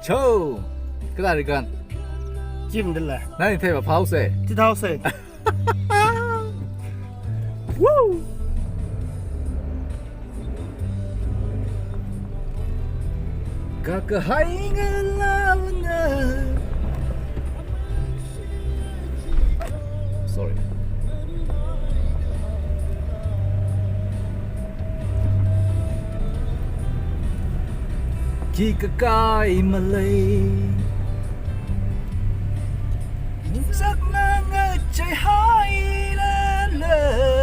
초 그다리간 찜들래. 나니 테바 파우세 지타우세. 우 Kakahaingan na Sorry Khi kakai malay Giấc mơ ngỡ trời hai lên lờ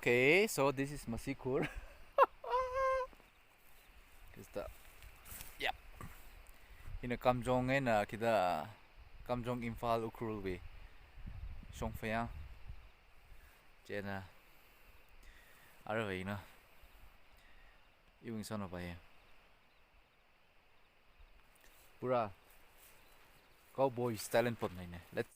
Okay, so this is Masikur. Kita, yep. In a Kamjong na kita Kamjong Imphal Ukhrul way. Song Fayang. Jena. Araway na. Yung son of a Pura cowboy talent pot na. Let's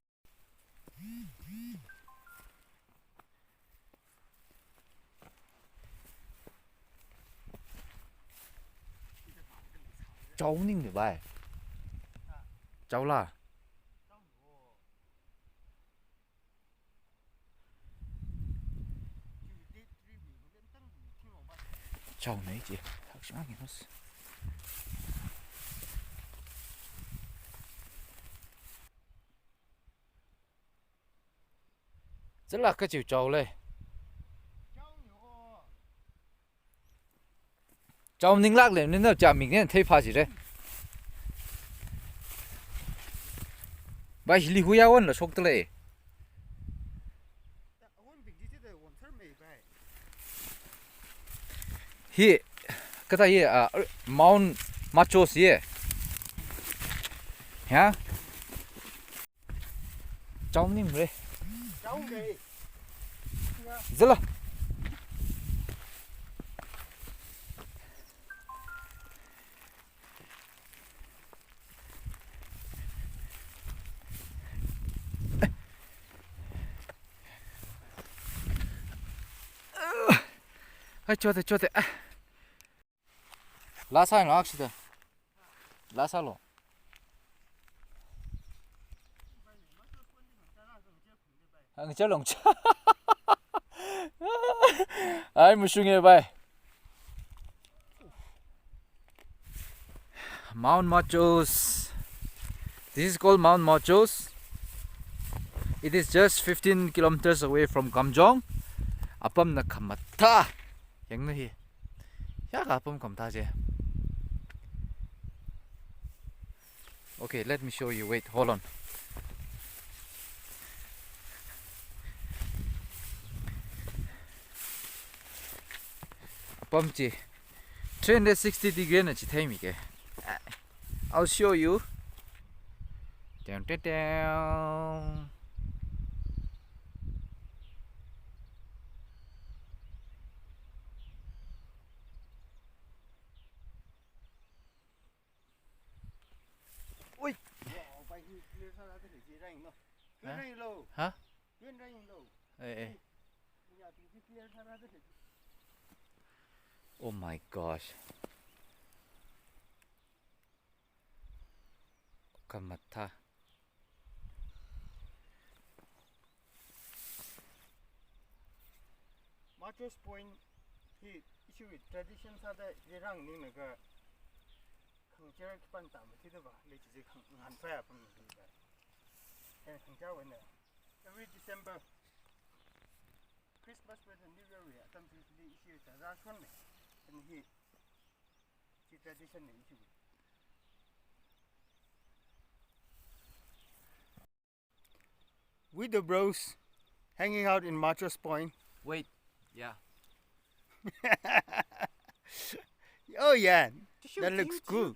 cháu ninh được bài cháu là cháu này chị thật sự nghe nó rất là cái chiều cháu lên cháu ninh lạc lên nên nó chả mình nên thấy pha gì đấy bài li huya won là sốc tele hi cái này à Mount Machos ye hả cháu ninh rồi cháu này rất là cho thế lá sai nó axida lá sai lo anh chơi lồng cha ai mà suy nghĩ vậy Mount Machos this is called Mount Machos it is just 15 kilometers away from Kamjong apam na kamata yang nahi ya apam kamta je okay let me show you wait hold on apam chi 360 degree na chi thai mi ke I'll show you down down down hả? Oh my gosh. Kamata. Machos Point hi issue with tradition sa da yerang ning na ga khangjer ki pan ta ma thi da ba le chi khang han fa pa mi ba khangja wen na every December Christmas with the New Year tam chi the issue ta ra shon me and hi chi tradition ni issue with the bros hanging out in Machos Point. Wait. Yeah. Oh yeah, that looks cool.